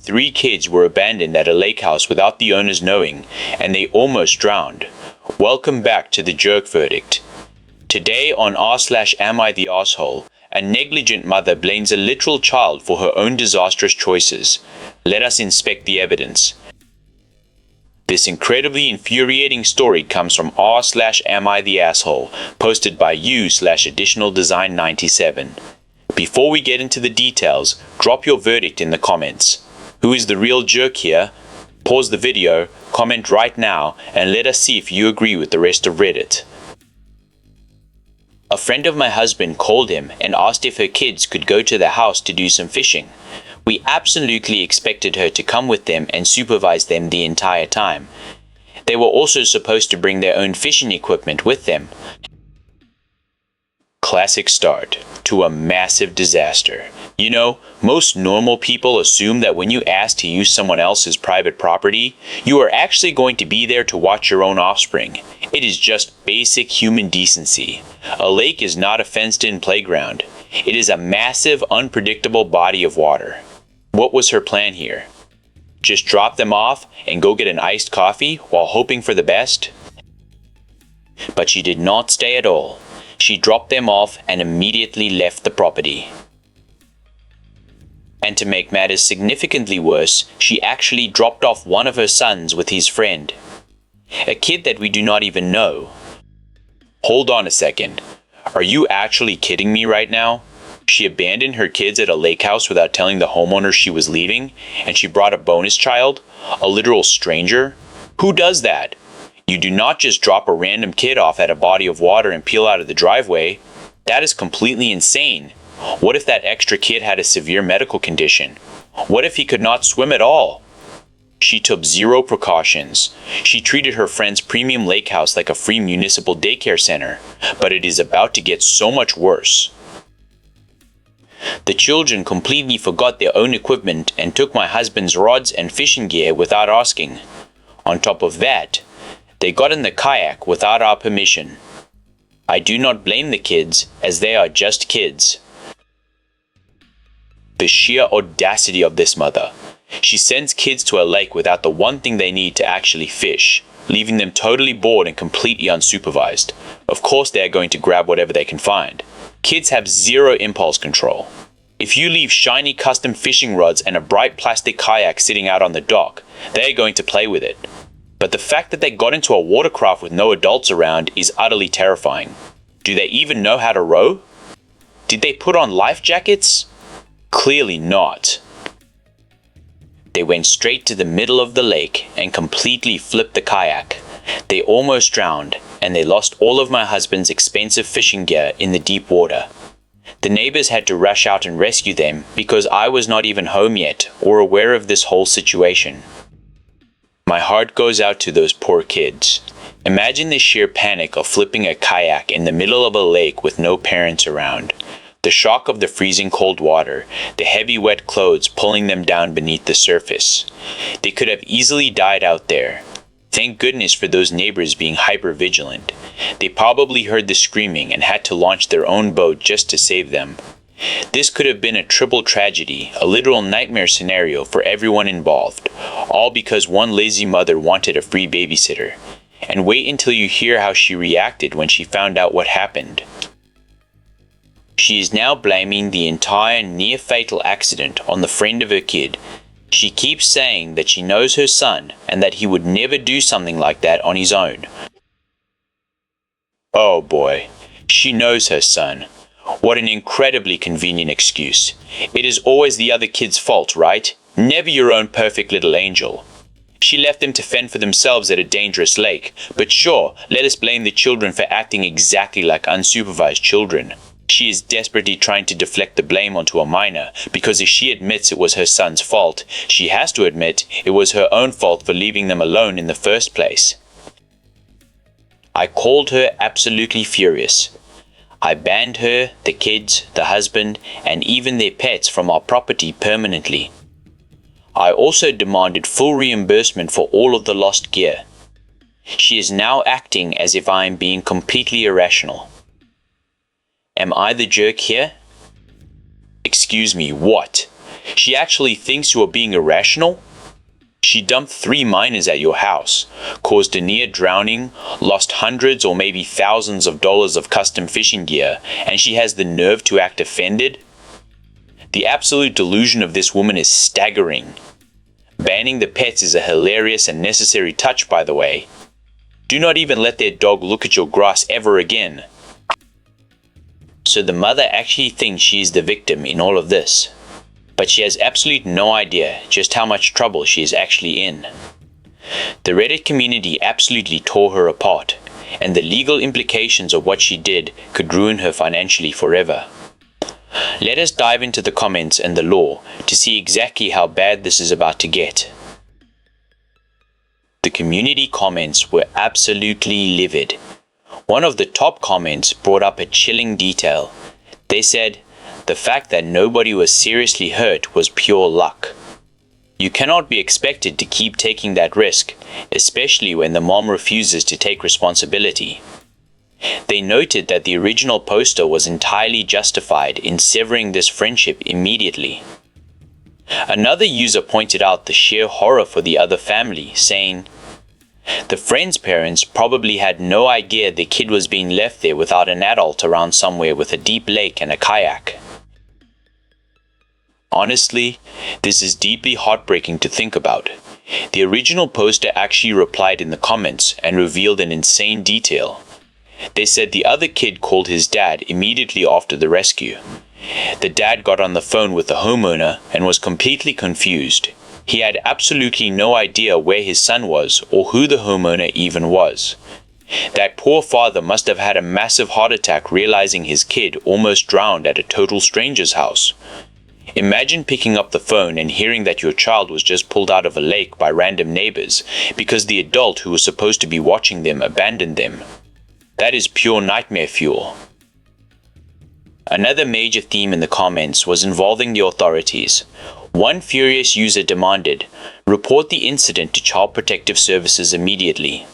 3 kids were abandoned at a lake house without the owners knowing, and they almost drowned. Welcome back to the jerk verdict. Today on r/AmItheAsshole, a negligent mother blames a literal child for her own disastrous choices. Let us inspect the evidence. This incredibly infuriating story comes from r/AmItheAsshole, posted by u/additionaldesign97. Before we get into the details, drop your verdict in the comments. Who is the real jerk here? Pause the video, comment right now, and let us see if you agree with the rest of Reddit. A friend of my husband called him and asked if her kids could go to the house to do some fishing. We absolutely expected her to come with them and supervise them the entire time. They were also supposed to bring their own fishing equipment with them. Classic start to a massive disaster. You know, most normal people assume that when you ask to use someone else's private property, you are actually going to be there to watch your own offspring. It is just basic human decency. A lake is not a fenced-in playground. It is a massive, unpredictable body of water. What was her plan here? Just drop them off and go get an iced coffee while hoping for the best? But she did not stay at all. She dropped them off and immediately left the property. And to make matters significantly worse, she actually dropped off one of her sons with his friend. A kid that we do not even know. Hold on a second. Are you actually kidding me right now? She abandoned her kids at a lake house without telling the homeowner she was leaving, and she brought a bonus child? A literal stranger? Who does that? You do not just drop a random kid off at a body of water and peel out of the driveway. That is completely insane. What if that extra kid had a severe medical condition? What if he could not swim at all? She took zero precautions. She treated her friend's premium lake house like a free municipal daycare center, but it is about to get so much worse. The children completely forgot their own equipment and took my husband's rods and fishing gear without asking. On top of that, they got in the kayak without our permission. I do not blame the kids, as they are just kids. The sheer audacity of this mother. She sends kids to a lake without the one thing they need to actually fish, leaving them totally bored and completely unsupervised. Of course they are going to grab whatever they can find. Kids have zero impulse control. If you leave shiny custom fishing rods and a bright plastic kayak sitting out on the dock, they are going to play with it. But the fact that they got into a watercraft with no adults around is utterly terrifying. Do they even know how to row? Did they put on life jackets? Clearly not. They went straight to the middle of the lake and completely flipped the kayak. They almost drowned, and they lost all of my husband's expensive fishing gear in the deep water. The neighbors had to rush out and rescue them because I was not even home yet or aware of this whole situation. My heart goes out to those poor kids. Imagine the sheer panic of flipping a kayak in the middle of a lake with no parents around. The shock of the freezing cold water, the heavy wet clothes pulling them down beneath the surface. They could have easily died out there. Thank goodness for those neighbors being hyper-vigilant. They probably heard the screaming and had to launch their own boat just to save them. This could have been a triple tragedy, a literal nightmare scenario for everyone involved, all because one lazy mother wanted a free babysitter. And wait until you hear how she reacted when she found out what happened. She is now blaming the entire near-fatal accident on the friend of her kid. She keeps saying that she knows her son and that he would never do something like that on his own. Oh boy, she knows her son. What an incredibly convenient excuse. It is always the other kid's fault, right? Never your own perfect little angel. She left them to fend for themselves at a dangerous lake, but sure, let us blame the children for acting exactly like unsupervised children. She is desperately trying to deflect the blame onto a minor, because if she admits it was her son's fault, she has to admit it was her own fault for leaving them alone in the first place. I called her absolutely furious. I banned her, the kids, the husband, and even their pets from our property permanently. I also demanded full reimbursement for all of the lost gear. She is now acting as if I am being completely irrational. Am I the jerk here? Excuse me, what? She actually thinks you are being irrational? She dumped 3 minors at your house, caused a near drowning, lost hundreds or maybe thousands of dollars of custom fishing gear, and she has the nerve to act offended? The absolute delusion of this woman is staggering. Banning the pets is a hilarious and necessary touch, by the way. Do not even let their dog look at your grass ever again. So the mother actually thinks she is the victim in all of this, but she has absolutely no idea just how much trouble she is actually in. The Reddit community absolutely tore her apart, and the legal implications of what she did could ruin her financially forever. Let us dive into the comments and the law to see exactly how bad this is about to get. The community comments were absolutely livid. One of the top comments brought up a chilling detail. They said, "The fact that nobody was seriously hurt was pure luck." You cannot be expected to keep taking that risk, especially when the mom refuses to take responsibility. They noted that the original poster was entirely justified in severing this friendship immediately. Another user pointed out the sheer horror for the other family, saying, "The friend's parents probably had no idea the kid was being left there without an adult around somewhere with a deep lake and a kayak." Honestly, this is deeply heartbreaking to think about. The original poster actually replied in the comments and revealed an insane detail. They said the other kid called his dad immediately after the rescue. The dad got on the phone with the homeowner and was completely confused. He had absolutely no idea where his son was or who the homeowner even was. That poor father must have had a massive heart attack realizing his kid almost drowned at a total stranger's house. Imagine picking up the phone and hearing that your child was just pulled out of a lake by random neighbors because the adult who was supposed to be watching them abandoned them. That is pure nightmare fuel. Another major theme in the comments was involving the authorities. One furious user demanded, "Report the incident to Child Protective Services immediately.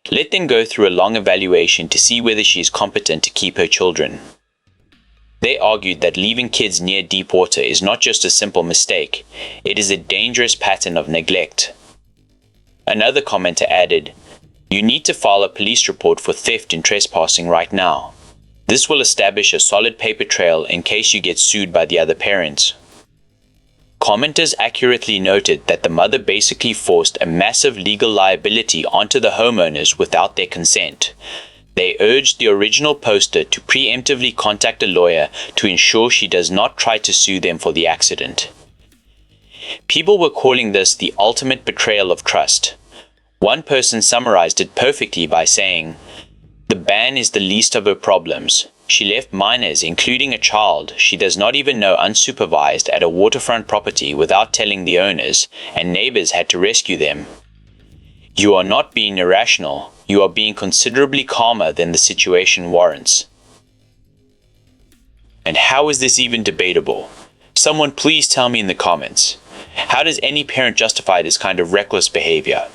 Let them go through a long evaluation to see whether she is competent to keep her children." They argued that leaving kids near deep water is not just a simple mistake, it is a dangerous pattern of neglect. Another commenter added, "You need to file a police report for theft and trespassing right now. This will establish a solid paper trail in case you get sued by the other parents." Commenters accurately noted that the mother basically forced a massive legal liability onto the homeowners without their consent. They urged the original poster to preemptively contact a lawyer to ensure she does not try to sue them for the accident. People were calling this the ultimate betrayal of trust. One person summarized it perfectly by saying, "The ban is the least of her problems. She left minors, including a child she does not even know, unsupervised at a waterfront property without telling the owners, and neighbors had to rescue them. You are not being irrational, you are being considerably calmer than the situation warrants." And how is this even debatable? Someone please tell me in the comments. How does any parent justify this kind of reckless behavior?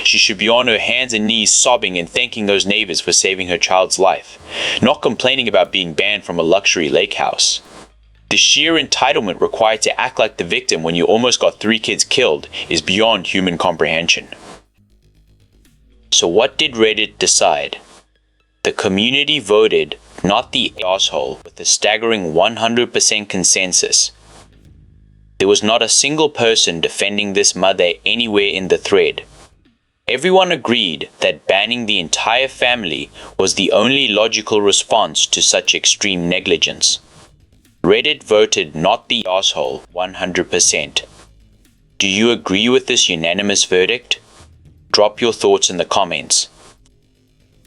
She should be on her hands and knees sobbing and thanking those neighbors for saving her child's life, not complaining about being banned from a luxury lake house. The sheer entitlement required to act like the victim when you almost got 3 kids killed is beyond human comprehension. So what did Reddit decide? The community voted not the asshole with a staggering 100% consensus. There was not a single person defending this mother anywhere in the thread. Everyone agreed that banning the entire family was the only logical response to such extreme negligence. Reddit voted not the asshole 100%. Do you agree with this unanimous verdict? Drop your thoughts in the comments.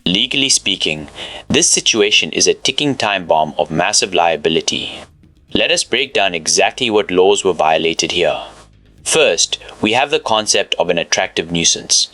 Legally speaking, this situation is a ticking time bomb of massive liability. Let us break down exactly what laws were violated here. First, we have the concept of an attractive nuisance.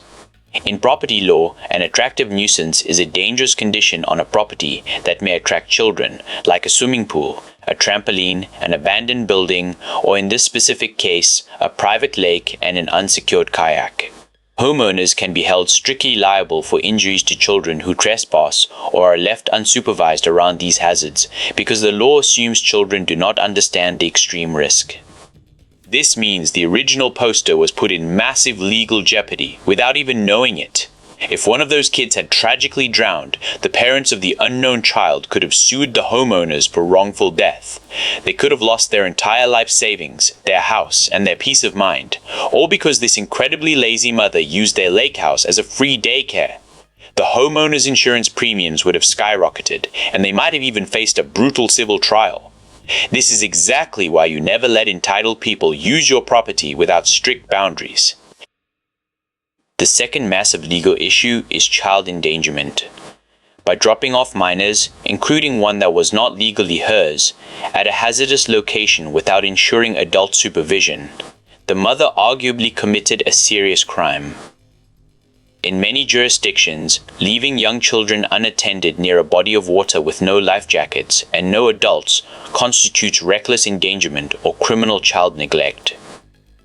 In property law, an attractive nuisance is a dangerous condition on a property that may attract children, like a swimming pool, a trampoline, an abandoned building, or in this specific case, a private lake and an unsecured kayak. Homeowners can be held strictly liable for injuries to children who trespass or are left unsupervised around these hazards because the law assumes children do not understand the extreme risk. This means the original poster was put in massive legal jeopardy without even knowing it. If one of those kids had tragically drowned, the parents of the unknown child could have sued the homeowners for wrongful death. They could have lost their entire life savings, their house, and their peace of mind, all because this incredibly lazy mother used their lake house as a free daycare. The homeowners' insurance premiums would have skyrocketed, and they might have even faced a brutal civil trial. This is exactly why you never let entitled people use your property without strict boundaries. The second massive legal issue is child endangerment. By dropping off minors, including one that was not legally hers, at a hazardous location without ensuring adult supervision, the mother arguably committed a serious crime. In many jurisdictions, leaving young children unattended near a body of water with no life jackets and no adults constitutes reckless endangerment or criminal child neglect.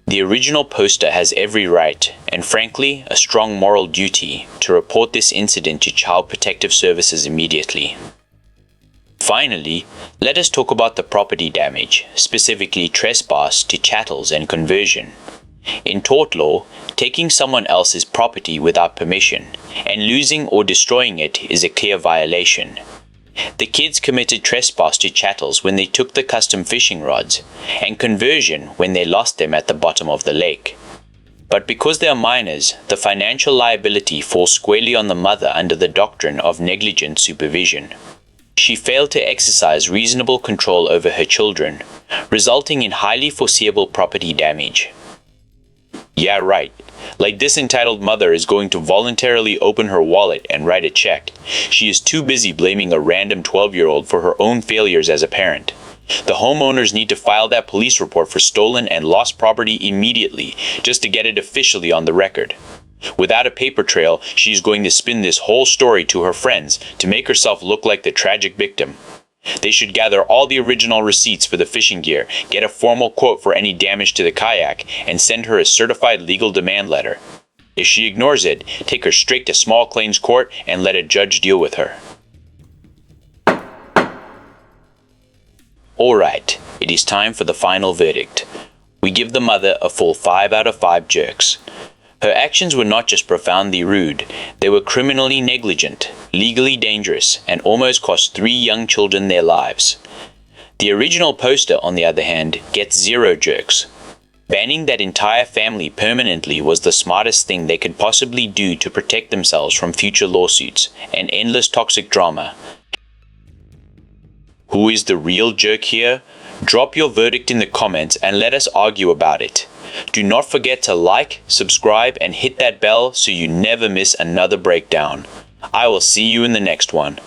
The original poster has every right, and frankly, a strong moral duty, to report this incident to Child Protective Services immediately. Finally, let us talk about the property damage, specifically trespass to chattels and conversion. In tort law, taking someone else's property without permission and losing or destroying it is a clear violation. The kids committed trespass to chattels when they took the custom fishing rods, and conversion when they lost them at the bottom of the lake. But because they are minors, the financial liability falls squarely on the mother under the doctrine of negligent supervision. She failed to exercise reasonable control over her children, resulting in highly foreseeable property damage. Yeah, right. Like this entitled mother is going to voluntarily open her wallet and write a check. She is too busy blaming a random 12-year-old for her own failures as a parent. The homeowners need to file that police report for stolen and lost property immediately, just to get it officially on the record. Without a paper trail, she is going to spin this whole story to her friends to make herself look like the tragic victim. They should gather all the original receipts for the fishing gear, get a formal quote for any damage to the kayak, and send her a certified legal demand letter. If she ignores it, take her straight to small claims court and let a judge deal with her. Alright, it is time for the final verdict. We give the mother a full 5 out of 5 jerks. Her actions were not just profoundly rude, they were criminally negligent, legally dangerous, and almost cost 3 young children their lives. The original poster, on the other hand, gets 0 jerks. Banning that entire family permanently was the smartest thing they could possibly do to protect themselves from future lawsuits and endless toxic drama. Who is the real jerk here? Drop your verdict in the comments and let us argue about it. Do not forget to like, subscribe, and hit that bell so you never miss another breakdown. I will see you in the next one.